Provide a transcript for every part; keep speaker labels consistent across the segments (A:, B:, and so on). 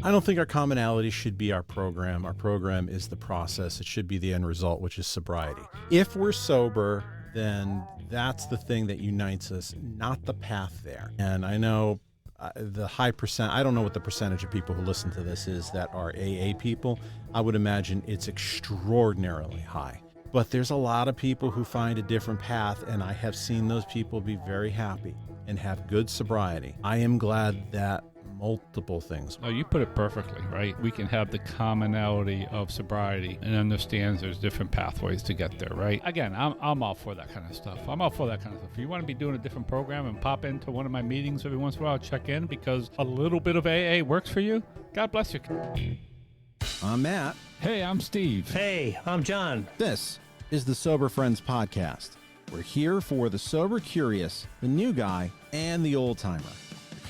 A: I don't think our commonality should be our program. Our program is the process. It should be the end result, which is sobriety. If we're sober, then that's the thing that unites us, not the path there. And I know the high percent, I don't know what the percentage of people who listen to this is that are AA people. I would imagine it's extraordinarily high. But there's a lot of people who find a different path, and I have seen those people be very happy and have good sobriety. I am glad that multiple things.
B: No, you put it perfectly, right? We can have the commonality of sobriety and understands there's different pathways to get there, right? Again, I'm all for that kind of stuff. I'm all for that kind of stuff. If you want to be doing a different program and pop into one of my meetings every once in a while, check in because a little bit of AA works for you, God bless you.
A: I'm Matt.
B: Hey, I'm Steve.
C: Hey, I'm John.
A: This is the Sober Friends Podcast. We're here for the sober curious, the new guy, and the old timer.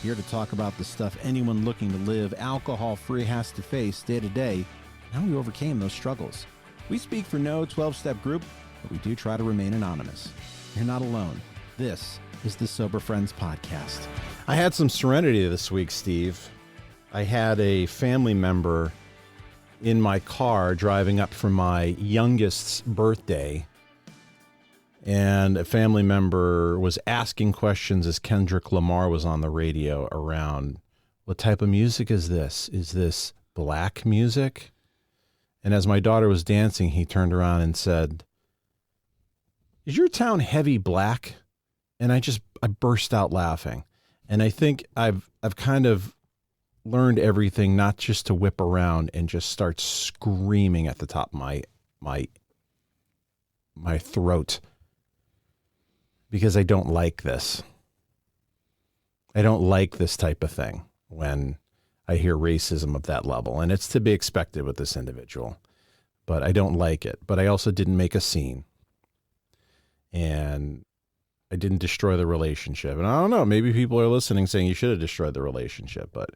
A: Here to talk about the stuff anyone looking to live alcohol-free has to face day to day, and how we overcame those struggles. We speak for no 12-step group, but we do try to remain anonymous. You're not alone. This is the Sober Friends Podcast. I had some serenity this week, Steve. I had a family member in my car driving up for my youngest's birthday, and a family member was asking questions as Kendrick Lamar was on the radio around, what type of music is this? Is this black music? And as my daughter was dancing, he turned around and said, is your town heavy black? And I burst out laughing. And I think I've kind of learned everything, not just to whip around and just start screaming at the top of my throat. Because I don't like this. I don't like this type of thing when I hear racism of that level. And it's to be expected with this individual. But I don't like it. But I also didn't make a scene. And I didn't destroy the relationship. And I don't know, maybe people are listening saying you should have destroyed the relationship. But,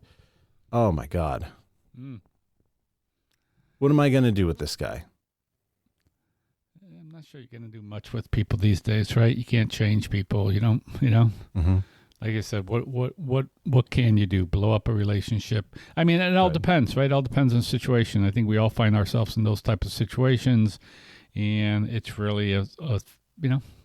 A: oh my God. What am I going to do with this guy?
B: I'm not sure you're going to do much with people these days, right? You can't change people. Mm-hmm. Like I said, what can you do? Blow up a relationship? I mean, it all depends, right? It all depends on the situation. I think we all find ourselves in those types of situations, and it's really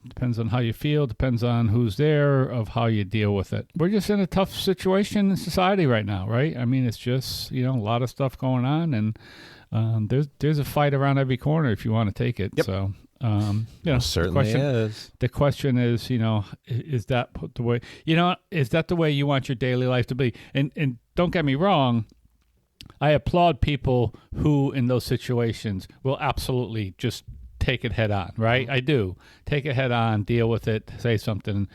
B: depends on how you feel, depends on who's there, of how you deal with it. We're just in a tough situation in society right now, right? I mean, it's just, a lot of stuff going on, and there's a fight around every corner if you want to take it.
A: Yep.
B: So,
A: certainly is.
B: The question is, is that the way, is that the way you want your daily life to be? And don't get me wrong, I applaud people who in those situations will absolutely just take it head on, right? I do. Take it head on, deal with it, say something,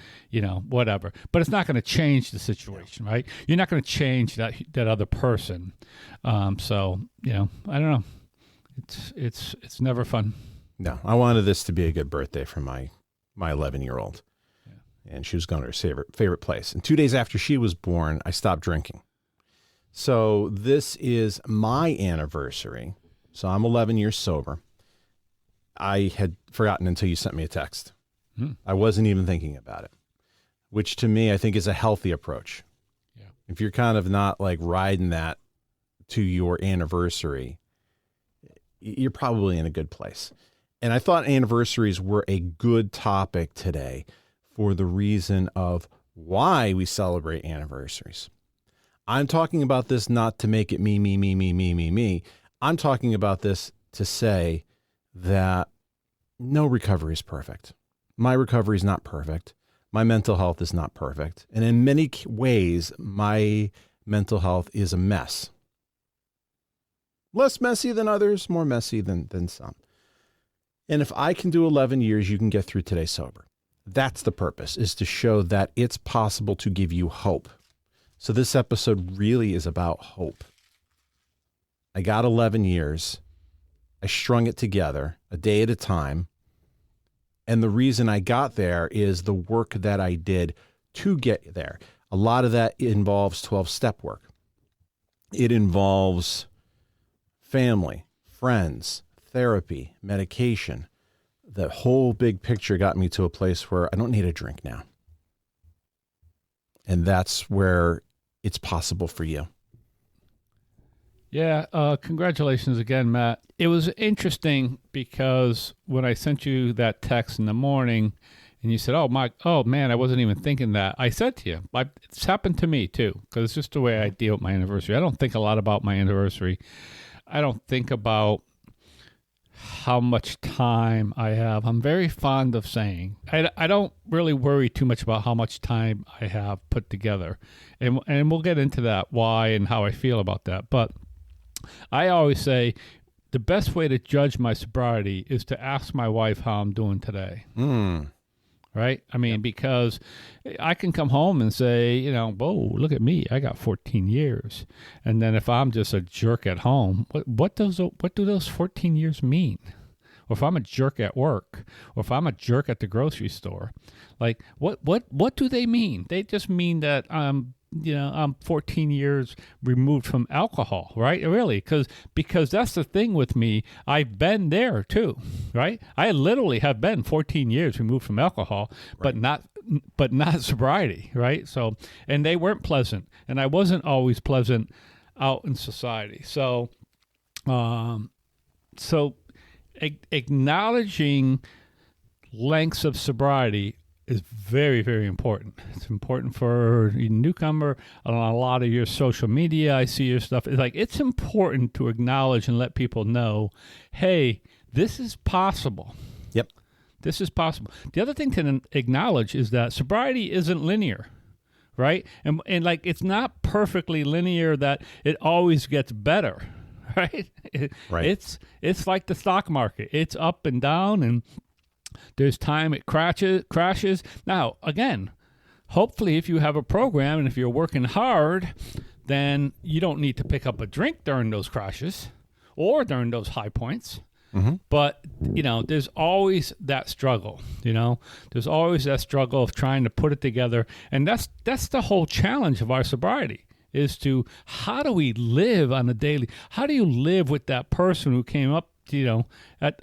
B: whatever. But it's not going to change the situation, right? You're not going to change that other person. So, I don't know. It's never fun.
A: No, I wanted this to be a good birthday for my 11-year-old. Yeah. And she was going to her favorite place. And 2 days after she was born, I stopped drinking. So this is my anniversary. So I'm 11 years sober. I had forgotten until you sent me a text. I wasn't even thinking about it, which to me, I think is a healthy approach.
B: Yeah.
A: If you're kind of not like riding that to your anniversary, you're probably in a good place. And I thought anniversaries were a good topic today for the reason of why we celebrate anniversaries. I'm talking about this not to make it me. I'm talking about this to say that no recovery is perfect. My recovery is not perfect. My mental health is not perfect. And in many ways, my mental health is a mess. Less messy than others, more messy than some. And if I can do 11 years, you can get through today sober. That's the purpose, is to show that it's possible to give you hope. So this episode really is about hope. I got 11 years. I strung it together a day at a time. And the reason I got there is the work that I did to get there. A lot of that involves 12-step work. It involves family, friends, therapy, medication. The whole big picture got me to a place where I don't need a drink now. And that's where it's possible for you.
B: Yeah, congratulations again, Matt. It was interesting because when I sent you that text in the morning and you said, oh man, I wasn't even thinking that. I said to you, it's happened to me too, because it's just the way I deal with my anniversary. I don't think a lot about my anniversary. I don't think about how much time I have. I'm very fond of saying, I don't really worry too much about how much time I have put together. And we'll get into that, why and how I feel about that. But I always say the best way to judge my sobriety is to ask my wife how I'm doing today. Right? I mean, because I can come home and say, whoa, look at me. I got 14 years. And then if I'm just a jerk at home, what do those 14 years mean? Or if I'm a jerk at work, or if I'm a jerk at the grocery store, like what do they mean? They just mean that I'm 14 years removed from alcohol, right? Really, because that's the thing with me. I've been there too, right? I literally have been 14 years removed from alcohol, right. but not sobriety, right? So, and they weren't pleasant, and I wasn't always pleasant out in society. So, acknowledging lengths of sobriety is very, very important. It's important for a newcomer. On a lot of your social media, I see your stuff. It's important to acknowledge and let people know, hey, this is possible.
A: Yep.
B: This is possible. The other thing to acknowledge is that sobriety isn't linear, right? And it's not perfectly linear that it always gets better, right?
A: Right.
B: It's like the stock market. It's up and down, and there's time it crashes. Now, again, hopefully if you have a program and if you're working hard, then you don't need to pick up a drink during those crashes or during those high points. Mm-hmm. But, there's always that struggle, There's always that struggle of trying to put it together. And that's the whole challenge of our sobriety is to how do we live on a daily, how do you live with that person who came up,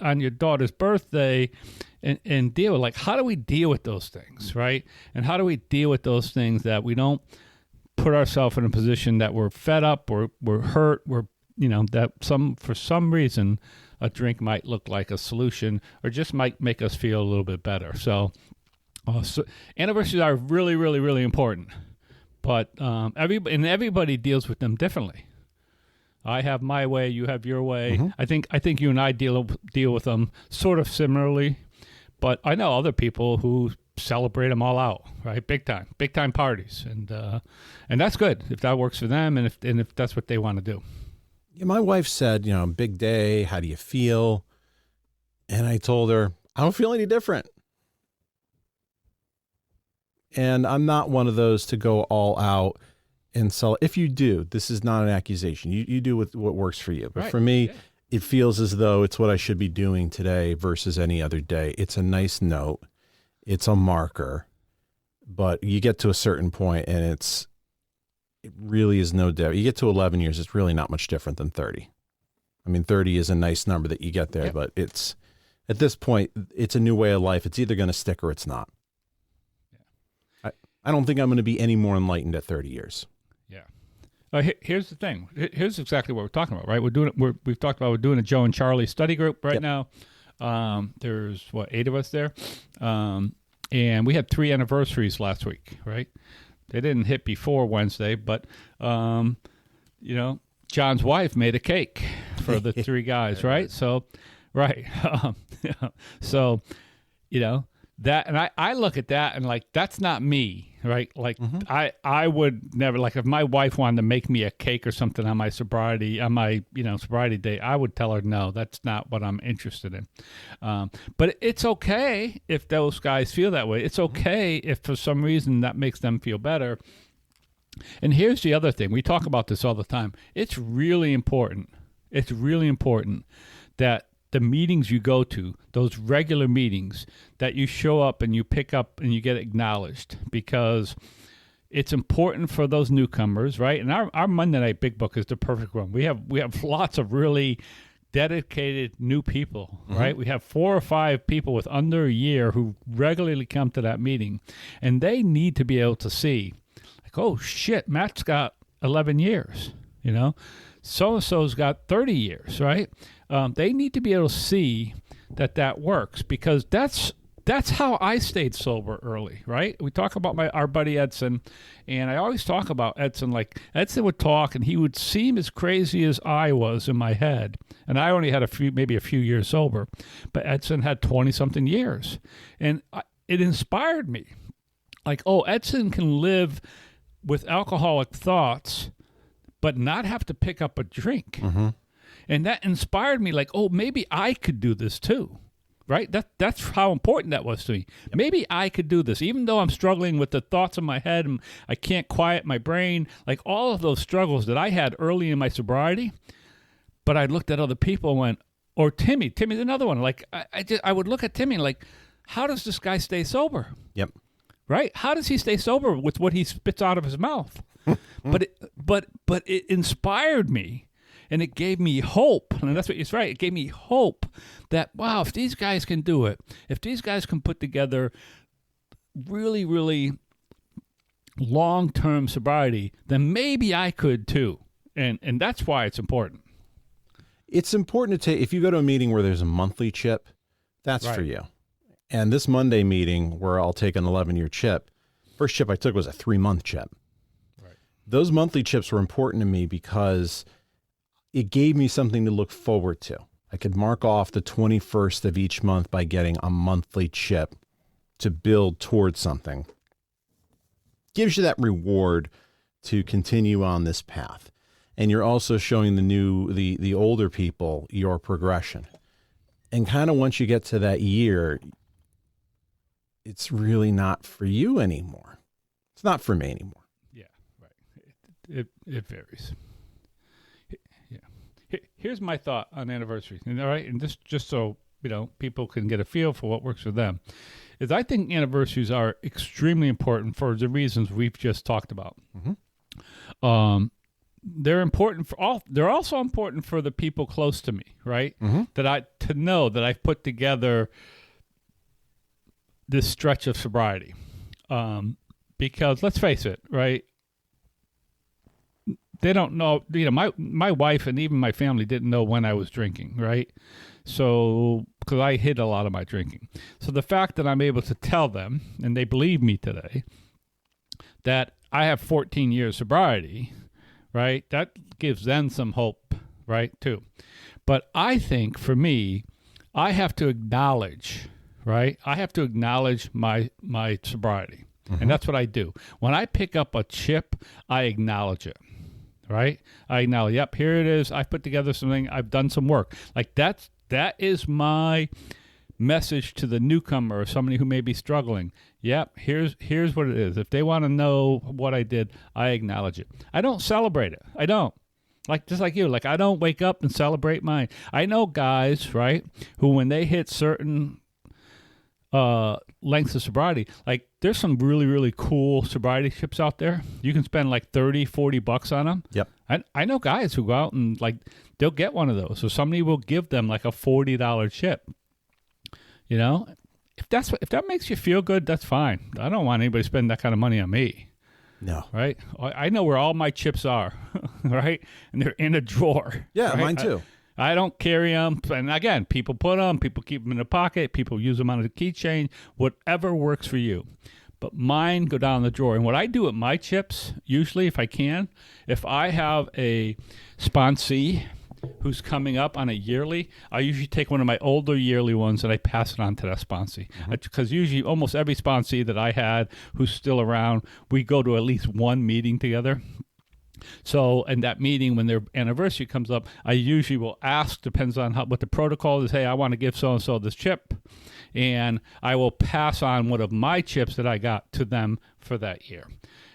B: on your daughter's birthday and deal with, how do we deal with those things, right? And how do we deal with those things that we don't put ourselves in a position that we're fed up or we're hurt, that for some reason a drink might look like a solution or just might make us feel a little bit better. So anniversaries are really, really, really important, but everybody deals with them differently. I have my way, you have your way. Mm-hmm. I think you and I deal with them sort of similarly, but I know other people who celebrate them all out, right? Big time parties, and that's good if that works for them, and if that's what they want to do.
A: Yeah, my wife said, big day. How do you feel? And I told her I don't feel any different. And I'm not one of those to go all out. And so if you do, this is not an accusation. You do what works for you. But right. For me, It feels as though it's what I should be doing today versus any other day. It's a nice note. It's a marker. But you get to a certain point and it really is no different. You get to 11 years, it's really not much different than 30. I mean, 30 is a nice number that you get there, yep. But it's at this point, it's a new way of life. It's either going to stick or it's not. Yeah. I don't think I'm going to be any more enlightened at 30 years.
B: Yeah. Here's the thing. Here's exactly what we're talking about, right? We've talked about we're doing a Joe and Charlie study group right now. There's 8 of us there, and we had 3 anniversaries last week, right? They didn't hit before Wednesday, but John's wife made a cake for the 3 guys, right? So, right. So, that, and I look at that and like, that's not me, right? Like I would never, like if my wife wanted to make me a cake or something on my sobriety day, I would tell her, no, that's not what I'm interested in. But it's okay if those guys feel that way. It's okay if for some reason that makes them feel better. And here's the other thing. We talk about this all the time. It's really important. It's really important that the meetings you go to, those regular meetings, that you show up and you pick up and you get acknowledged, because it's important for those newcomers, right? And our Monday Night Big Book is the perfect one. We have lots of really dedicated new people, right? We have 4 or 5 people with under a year who regularly come to that meeting, and they need to be able to see, like, oh shit, Matt's got 11 years, You know, so-and-so's got 30 years, right? They need to be able to see that works, because that's how I stayed sober early, right? We talk about our buddy Edson, and I always talk about Edson. Like, Edson would talk, and he would seem as crazy as I was in my head. And I only had maybe a few years sober, but Edson had 20-something years. And it inspired me. Like, oh, Edson can live with alcoholic thoughts, but not have to pick up a drink. Mm-hmm. And that inspired me, like, oh, maybe I could do this too, right? That's how important that was to me. Yep. Maybe I could do this, even though I'm struggling with the thoughts in my head and I can't quiet my brain, like all of those struggles that I had early in my sobriety. But I looked at other people and went, or Timmy's another one. Like, I would look at Timmy like, how does this guy stay sober?
A: Yep.
B: Right? How does he stay sober with what he spits out of his mouth? But it inspired me. And it gave me hope, and that's what it's right. It gave me hope that, wow, if these guys can do it, if these guys can put together really, really long-term sobriety, then maybe I could too. And that's why it's important.
A: It's important to take, if you go to a meeting where there's a monthly chip, that's right for you. And this Monday meeting where I'll take an 11-year chip, first chip I took was a 3-month chip. Right. Those monthly chips were important to me because it gave me something to look forward to. I could mark off the 21st of each month by getting a monthly chip to build towards something. Gives you that reward to continue on this path. And you're also showing the older people your progression. And kind of once you get to that year, it's really not for you anymore. It's not for me anymore.
B: Yeah, right. It varies. Here's my thought on anniversaries, all right, and this just so people can get a feel for what works for them. Is I think anniversaries are extremely important for the reasons we've just talked about. Mm-hmm. They're important for all. They're also important for the people close to me, right? Mm-hmm. To know that I've put together this stretch of sobriety, because let's face it, right? They don't know, my wife and even my family didn't know when I was drinking, right? So, because I hid a lot of my drinking. So the fact that I'm able to tell them, and they believe me today, that I have 14 years sobriety, right? That gives them some hope, right, too. But I think for me, I have to acknowledge, right? I have to acknowledge my sobriety. Mm-hmm. And that's what I do. When I pick up a chip, I acknowledge it. Right? I acknowledge, yep, here it is. I put together something. I've done some work. Like that is my message to the newcomer or somebody who may be struggling. Yep, here's what it is. If they want to know what I did, I acknowledge it. I don't celebrate it. I don't. Just like you. Like, I don't wake up and celebrate mine. I know guys, right, who when they hit certain lengths of sobriety, like there's some really, really cool sobriety chips out there. You can spend like $30-$40 on them. Yep. I know guys who go out and like they'll get one of those. So somebody will give them like a $40 chip. If that makes you feel good, that's fine. I don't want anybody to spend that kind of money on me.
A: No.
B: Right? I know where all my chips are, right? And they're in a drawer.
A: Yeah,
B: right?
A: mine too.
B: I don't carry them. And again, people put them, people keep them in their pocket, people use them on a keychain, whatever works for you. But mine go down the drawer. And what I do with my chips, usually if I can, if I have a sponsee who's coming up on a yearly, I usually take one of my older yearly ones and I pass it on to that sponsee. Because usually almost every sponsee that I had who's still around, we go to at least one meeting together. So in that meeting, when their anniversary comes up, I usually will ask, depends on what the protocol is, hey, I want to give so-and-so this chip. And I will pass on one of my chips that I got to them for that year.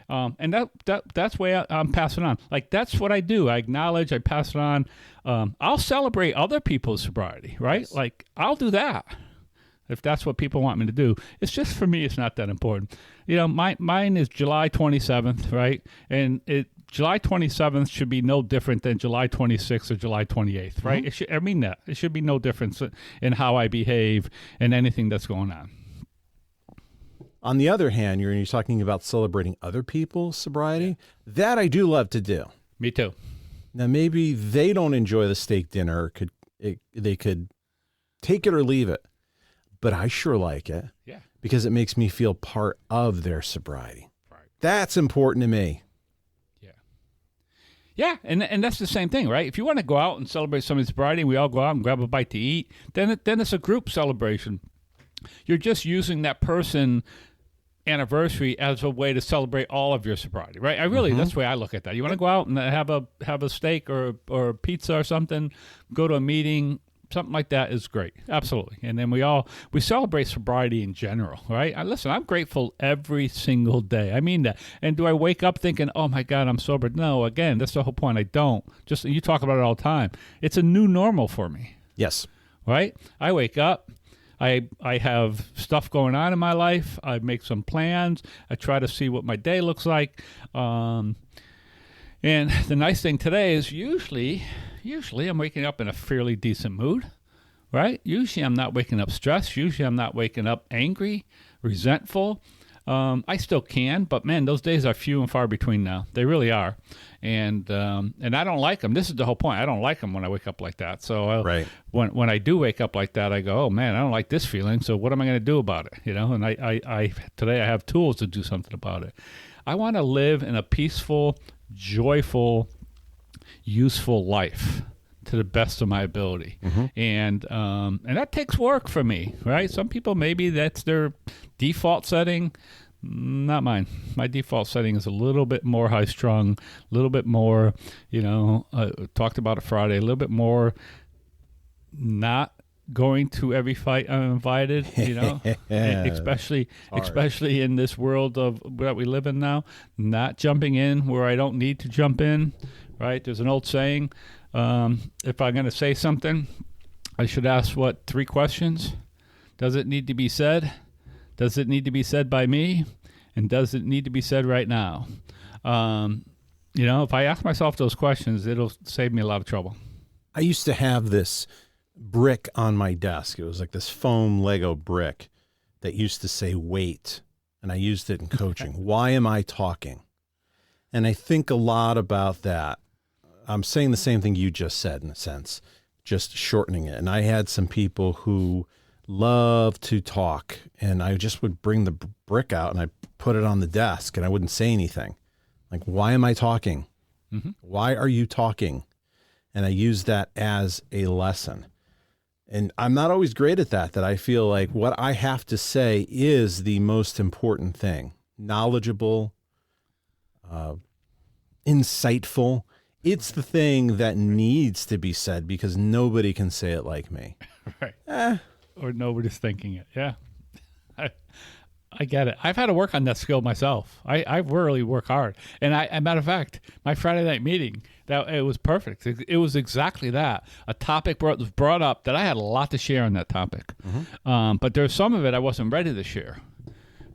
B: And that's the way I'm passing on. Like, that's what I do. I acknowledge, I pass it on. I'll celebrate other people's sobriety, right? Yes. Like, I'll do that if that's what people want me to do. It's just, for me, it's not that important. Mine is July 27th, right? And July 27th should be no different than July 26th or July 28th, right? Mm-hmm. It should be no difference in how I behave and anything that's going on.
A: On the other hand, you're talking about celebrating other people's sobriety. That I do love to do.
B: Me too.
A: Now, maybe they don't enjoy the steak dinner. They could take it or leave it, but I sure like it.
B: Yeah.
A: Because it makes me feel part of their sobriety.
B: Right.
A: That's important to me.
B: Yeah. Yeah, and that's the same thing, right? If you want to go out and celebrate somebody's sobriety, we all go out and grab a bite to eat, then it's a group celebration. You're just using that person anniversary as a way to celebrate all of your sobriety, right? That's the way I look at that. You want to go out and have a steak or a pizza or something, go to a meeting, something like that is great. Absolutely. And then we celebrate sobriety in general, right? Listen, I'm grateful every single day. I mean that. And do I wake up thinking, oh my God, I'm sober? No, again, that's the whole point. I don't. Just, you talk about it all the time. It's a new normal for me.
A: Yes.
B: Right? I wake up. I have stuff going on in my life. I make some plans. I try to see what my day looks like. And the nice thing today is usually I'm waking up in a fairly decent mood, right? Usually I'm not waking up stressed. Usually I'm not waking up angry, resentful. I still can, but man, those days are few and far between now. They really are. And I don't like them. This is the whole point. I don't like them when I wake up like that. So
A: right.
B: when I do wake up like that, I go, oh man, I don't like this feeling. So what am I going to do about it? And I today I have tools to do something about it. I want to live in a peaceful, joyful, useful life to the best of my ability. Mm-hmm. And that takes work for me, right? Some people, maybe that's their default setting. Not mine. My default setting is a little bit more high strung, a little bit more, talked about it Friday, a little bit more not going to every fight I'm invited, especially in this world of that we live in now, not jumping in where I don't need to jump in, right? There's an old saying, if I'm going to say something, I should ask 3 questions. Does it need to be said? Does it need to be said by me? And does it need to be said right now? If I ask myself those questions, it'll save me a lot of trouble.
A: I used to have this brick on my desk. It was like this foam Lego brick that used to say wait. And I used it in coaching. Why am I talking? And I think a lot about that. I'm saying the same thing you just said in a sense, just shortening it. And I had some people who love to talk, and I just would bring the brick out and I put it on the desk and I wouldn't say anything. Like, why am I talking? Mm-hmm. Why are you talking? And I use that as a lesson. And I'm not always great at that I feel like what I have to say is the most important thing. Knowledgeable, insightful. It's the thing that needs to be said because nobody can say it like me.
B: Right. Or nobody's thinking it. Yeah. I get it. I've had to work on that skill myself. I really work hard. And a matter of fact, my Friday night meeting, it was perfect. It was exactly that. A topic was brought up that I had a lot to share on that topic. Mm-hmm. But there's some of it I wasn't ready to share.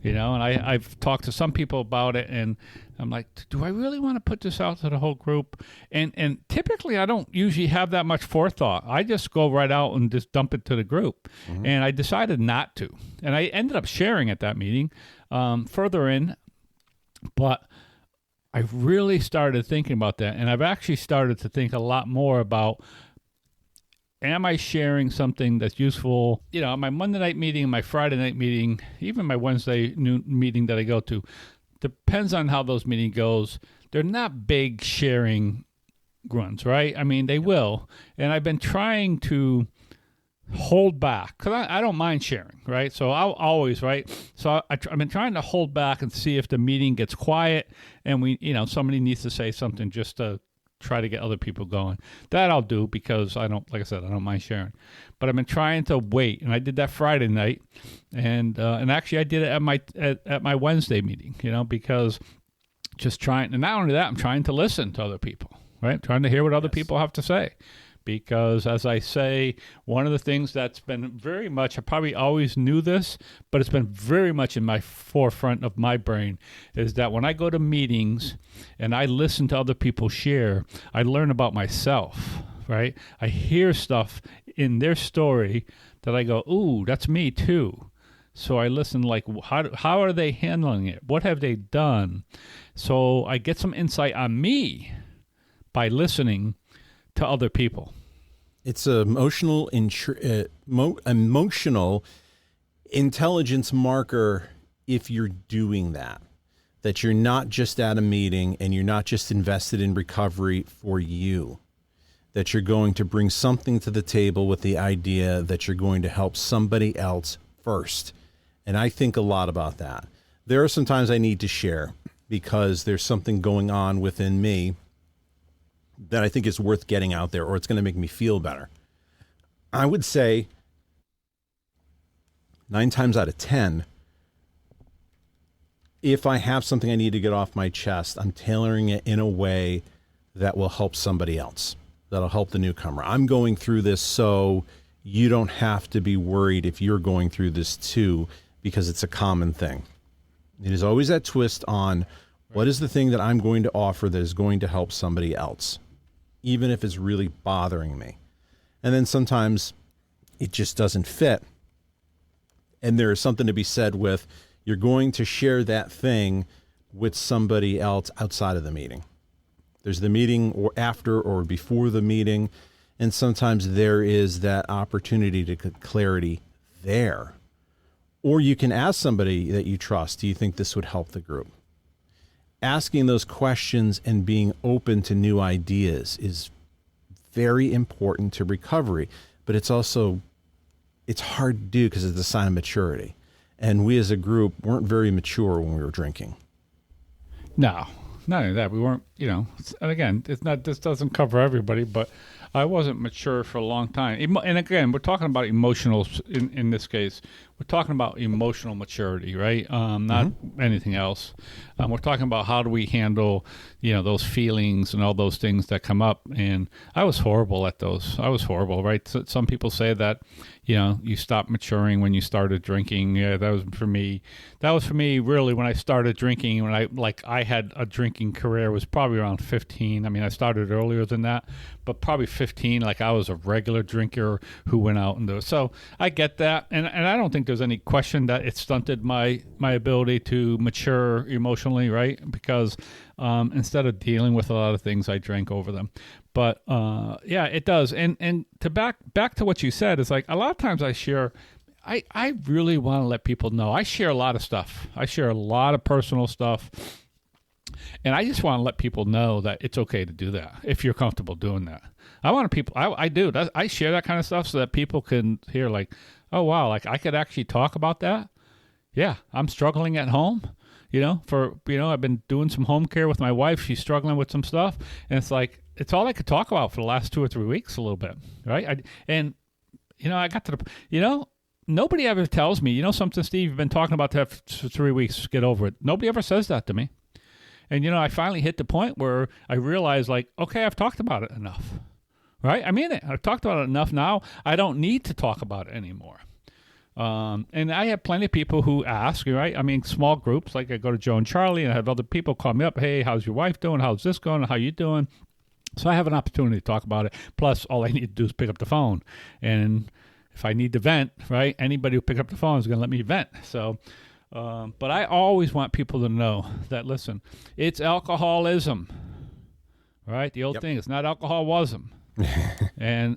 B: And I've talked to some people about it, and I'm like, do I really want to put this out to the whole group? And typically, I don't usually have that much forethought. I just go right out and just dump it to the group. Mm-hmm. And I decided not to. And I ended up sharing at that meeting further in, but I really started thinking about that. And I've actually started to think a lot more about, am I sharing something that's useful? My Monday night meeting, my Friday night meeting, even my Wednesday noon meeting that I go to, depends on how those meetings goes. They're not big sharing runs, right? I mean, they will. And I've been trying to hold back because I don't mind sharing, right? So I'll always, right? So I've been trying to hold back and see if the meeting gets quiet and somebody needs to say something just to try to get other people going. That I'll do because I don't mind sharing. But I've been trying to wait, and I did that Friday night, and actually I did it at my Wednesday meeting, because just trying, and not only that, I'm trying to listen to other people, right? Trying to hear what other people have to say. Because as I say, one of the things that's been very much, I probably always knew this, but it's been very much in my forefront of my brain, is that when I go to meetings and I listen to other people share, I learn about myself, right? I hear stuff in their story that I go, ooh, that's me too. So I listen, like, how are they handling it? What have they done? So I get some insight on me. by listening to other people.
A: It's an emotional intelligence marker if you're doing that you're not just at a meeting and you're not just invested in recovery for you, that you're going to bring something to the table with the idea that you're going to help somebody else first. And I think a lot about that. There are some times I need to share because there's something going on within me that I think is worth getting out there, or it's going to make me feel better. I would say 9 times out of 10, if I have something I need to get off my chest, I'm tailoring it in a way that will help somebody else, that'll help the newcomer. I'm going through this so you don't have to be worried if you're going through this too, because it's a common thing. It is always that twist on what is the thing that I'm going to offer that is going to help somebody else, even if it's really bothering me. And then sometimes it just doesn't fit. And there is something to be said with, you're going to share that thing with somebody else outside of the meeting. There's the meeting or after or before the meeting. And sometimes there is that opportunity to get clarity there. Or you can ask somebody that you trust, do you think this would help the group? Asking those questions and being open to new ideas is very important to recovery, but it's hard to do because it's a sign of maturity. And we as a group weren't very mature when we were drinking.
B: No, not only that, we weren't, and again, this doesn't cover everybody, but I wasn't mature for a long time. And again, we're talking about emotional, in this case, we're talking about emotional maturity, right? Not anything else. We're talking about how do we handle, those feelings and all those things that come up. And I was horrible at those. I was horrible, right? So some people say that, you stopped maturing when you started drinking. Yeah, that was for me. That was for me really when I started drinking. When I had a drinking career was probably around 15. I mean, I started earlier than that, but probably 15. Like I was a regular drinker who went out and do it. So I get that, and I don't think there's any question that it stunted my ability to mature emotionally, right? Because instead of dealing with a lot of things, I drank over them. But yeah, it does. And to back to what you said, is like a lot of times I share. I really want to let people know. I share a lot of stuff. I share a lot of personal stuff. And I just want to let people know that it's okay to do that if you're comfortable doing that. I want people, I do. I share that kind of stuff so that people can hear like, oh, wow, like I could actually talk about that. Yeah, I'm struggling at home. I've been doing some home care with my wife. She's struggling with some stuff. And it's like, it's all I could talk about for the last 2 or 3 weeks a little bit, right? I got to the, nobody ever tells me, something, Steve, you've been talking about that for 3 weeks, get over it. Nobody ever says that to me. And, I finally hit the point where I realized, like, okay, I've talked about it enough, right? I mean it. I've talked about it enough now. I don't need to talk about it anymore. And I have plenty of people who ask, right? I mean, small groups, like I go to Joe and Charlie, and I have other people call me up, hey, how's your wife doing? How's this going? How you doing? So I have an opportunity to talk about it. Plus, all I need to do is pick up the phone. And if I need to vent, right, anybody who pick up the phone is going to let me vent. So, but I always want people to know that, listen, it's alcoholism, right? The old thing, it's not alcoholism. And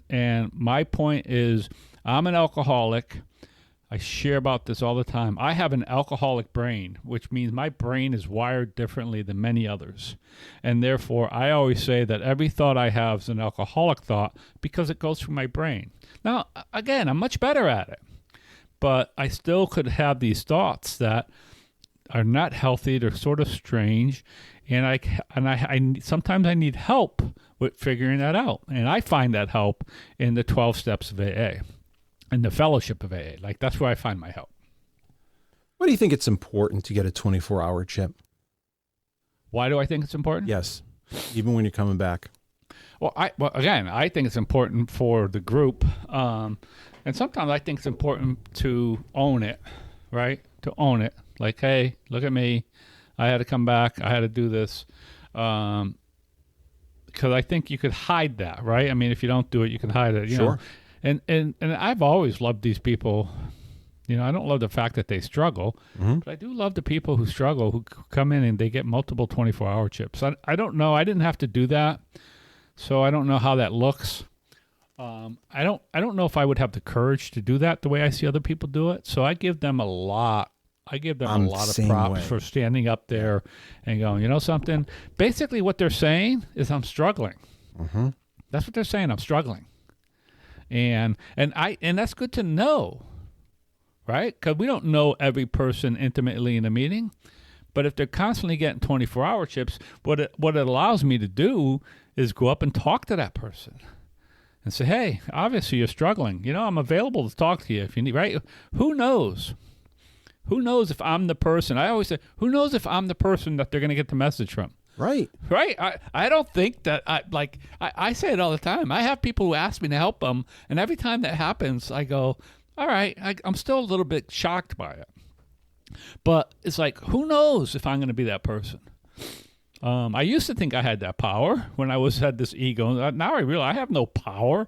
B: my point is, I'm an alcoholic. I share about this all the time. I have an alcoholic brain, which means my brain is wired differently than many others. And therefore, I always say that every thought I have is an alcoholic thought because it goes through my brain. Now, again, I'm much better at it. But I still could have these thoughts that are not healthy. They're sort of strange. And I sometimes I need help with figuring that out. And I find that help in the 12 steps of AA. And the fellowship of AA. Like, that's where I find my help.
A: Why do you think it's important to get a 24-hour chip?
B: Why do I think it's important?
A: Yes, even when you're coming back.
B: Well, again, I think it's important for the group. And sometimes I think it's important to own it, right? To own it. Like, hey, look at me. I had to come back. I had to do this. Because I think you could hide that, right? I mean, if you don't do it, you can hide it. You know? And I've always loved these people. I don't love the fact that they struggle, but I do love the people who struggle, who come in and they get multiple 24-hour chips. I don't know. I didn't have to do that. So I don't know how that looks. I don't know if I would have the courage to do that the way I see other people do it. So I give them a lot. I give them a lot of props for standing up there and going, you know something? Basically what they're saying is I'm struggling.
A: Mm-hmm.
B: That's what they're saying. I'm struggling. And that's good to know, right? Because we don't know every person intimately in a meeting. But if they're constantly getting 24-hour chips, what it allows me to do is go up and talk to that person and say, hey, obviously you're struggling. You know, I'm available to talk to you if you need, right? Who knows? Who knows if I'm the person? I always say, who knows if I'm the person that they're going to get the message from?
A: Right.
B: Right. I don't think that I say it all the time. I have people who ask me to help them. And every time that happens, I go, all right, I'm still a little bit shocked by it. But it's like, who knows if I'm going to be that person? I used to think I had that power when I had this ego. Now I realize I have no power.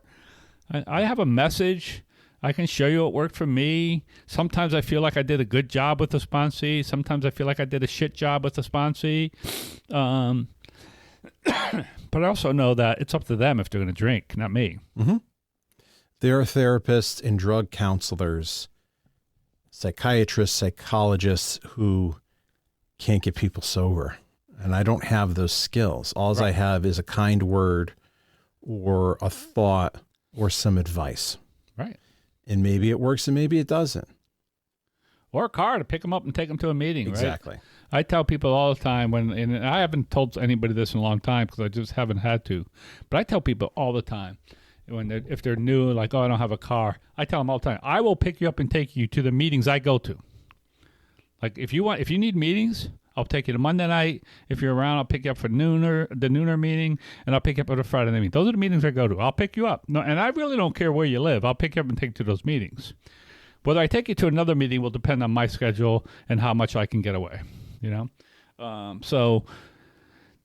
B: I have a message. I can show you what worked for me. Sometimes I feel like I did a good job with the sponsee. Sometimes I feel like I did a shit job with the sponsee. But I also know that it's up to them if they're going to drink, not me.
A: Mm-hmm. There are therapists and drug counselors, psychiatrists, psychologists who can't get people sober. And I don't have those skills. All I have is a kind word or a thought or some advice.
B: Right.
A: And maybe it works and maybe it doesn't.
B: Or a car to pick them up and take them to a meeting,
A: exactly.
B: Right? I tell people all the time and I haven't told anybody this in a long time because I just haven't had to. But I tell people all the time if they're new, like, oh, I don't have a car. I tell them all the time, I will pick you up and take you to the meetings I go to. Like if you need meetings, I'll take you to Monday night. If you're around, I'll pick you up for the nooner meeting, and I'll pick you up at a Friday night meeting. Those are the meetings I go to. I'll pick you up. No, and I really don't care where you live. I'll pick you up and take you to those meetings. Whether I take you to another meeting will depend on my schedule and how much I can get away, you know? So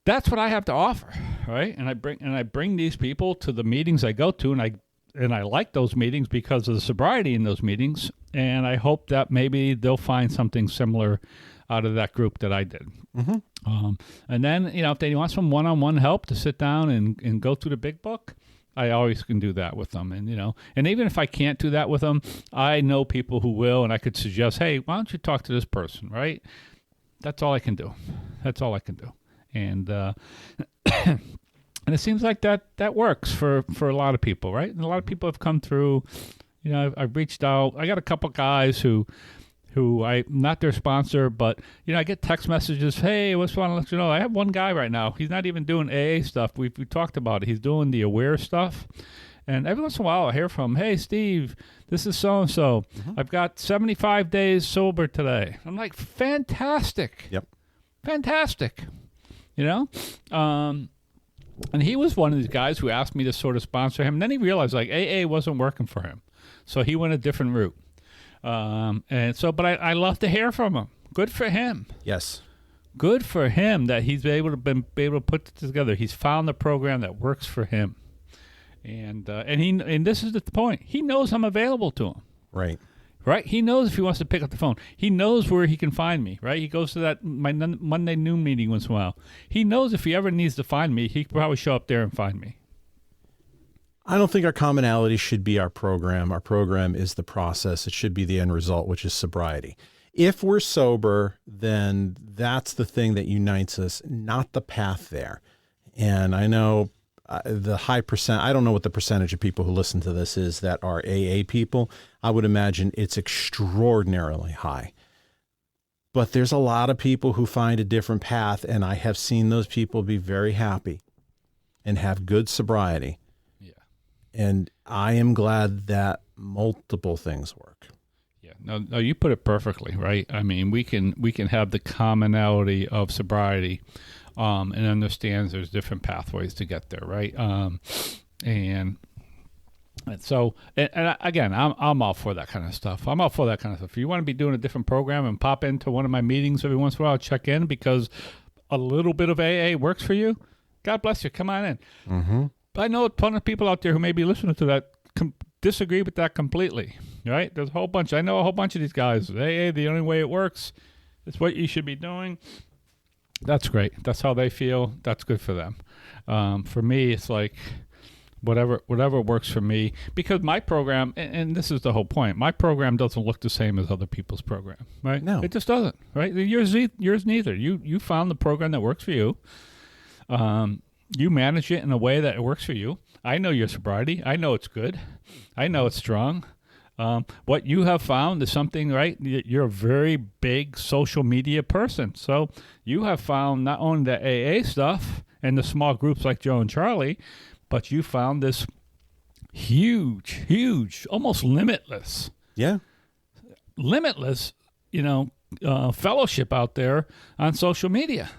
B: that's what I have to offer, right? And I bring these people to the meetings I go to, and I like those meetings because of the sobriety in those meetings, and I hope that maybe they'll find something similar out of that group that I did. Mm-hmm. And then, you know, if they want some one-on-one help to sit down and go through the big book, I always can do that with them. And, you know, and even if I can't do that with them, I know people who will, and I could suggest, hey, why don't you talk to this person, right? That's all I can do. That's all I can do. And and it seems like that works for a lot of people, right? And a lot of people have come through. You know, I've reached out. I got a couple guys who I not their sponsor, but you know, I get text messages. Hey, what's want to let you know? I have one guy right now. He's not even doing AA stuff. We talked about it. He's doing the aware stuff, and every once in a while I hear from him. Hey, Steve, this is so and so. I've got 75 days sober today. I'm like, fantastic.
A: Yep,
B: fantastic. You know, and he was one of these guys who asked me to sort of sponsor him. And then he realized like AA wasn't working for him, so he went a different route. And so, but I love to hear from him. Good for him.
A: Yes. Good
B: for him that he's been able to put it together. He's found the program that works for him. And this is the point. He knows I'm available to him.
A: Right.
B: Right. He knows if he wants to pick up the phone. He knows where he can find me. Right. He goes to my Monday noon meeting once in a while. He knows if he ever needs to find me, he can probably show up there and find me.
A: I don't think our commonality should be our program. Our program is the process. It should be the end result, which is sobriety. If we're sober, then that's the thing that unites us, not the path there. And I know the high percent, I don't know what the percentage of people who listen to this is that are AA people. I would imagine it's extraordinarily high. But there's a lot of people who find a different path, and I have seen those people be very happy and have good sobriety. And I am glad that multiple things work.
B: Yeah, no, you put it perfectly, right? I mean, we can have the commonality of sobriety, and understands there's different pathways to get there, right? And so, and again, I'm all for that kind of stuff. I'm all for that kind of stuff. If you want to be doing a different program and pop into one of my meetings every once in a while, check in because a little bit of AA works for you. God bless you. Come on in.
A: Mm-hmm.
B: I know a ton of people out there who may be listening to that disagree with that completely, right? There's a whole bunch. I know a whole bunch of these guys. AA, the only way it works is what you should be doing. That's great. That's how they feel. That's good for them. For me, it's like whatever works for me, because my program, and this is the whole point, my program doesn't look the same as other people's program, right?
A: No.
B: It just doesn't, right? Yours neither. You found the program that works for you. You manage it in a way that it works for you. I know your sobriety. I know it's good. I know it's strong. What you have found is something, right? You're a very big social media person. So you have found not only the AA stuff and the small groups like Joe and Charlie, but you found this huge, almost limitless, fellowship out there on social media.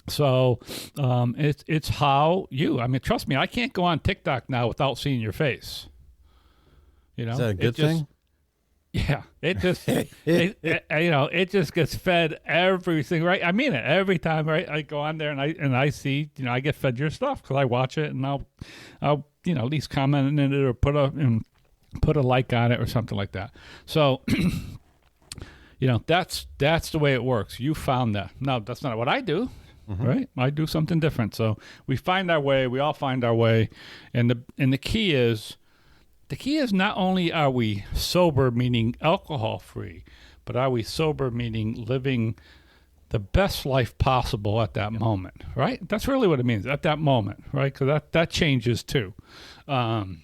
B: So it's how I mean, trust me, I can't go on TikTok now without seeing your face.
A: Is that a good thing?
B: Yeah, it just it just gets fed everything, right? I mean it every time, right? I go on there and I see, I get fed your stuff because I watch it, and I'll at least comment in it or put a like on it or something like that. So that's the way it works. You found that. Now that's not what I do. Mm-hmm. Right? I do something different. So we find our way. We all find our way, and the key is. The key is not only are we sober, meaning alcohol-free, but are we sober, meaning living the best life possible at that moment, right? That's really what it means, at that moment, right? Because that changes too. And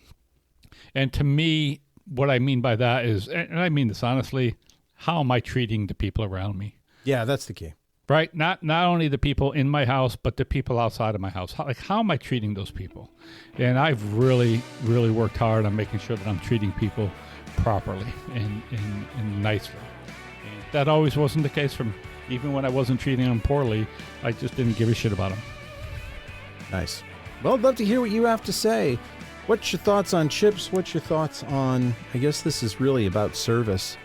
B: to me, what I mean by that is, and I mean this honestly, how am I treating the people around me?
A: Yeah, that's the key.
B: Right? Not only the people in my house, but the people outside of my house. How am I treating those people? And I've really, really worked hard on making sure that I'm treating people properly and nicely. And that always wasn't the case for me. Even when I wasn't treating them poorly, I just didn't give a shit about them.
A: Nice. Well, I'd love to hear what you have to say. What's your thoughts on chips? What's your thoughts on, I guess this is really about service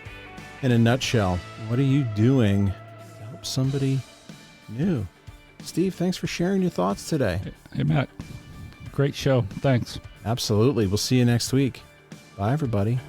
A: in a nutshell. What are you doing somebody new? Steve, thanks for sharing your thoughts today.
B: Hey, Matt. Great show. Thanks.
A: Absolutely. We'll see you next week. Bye, everybody.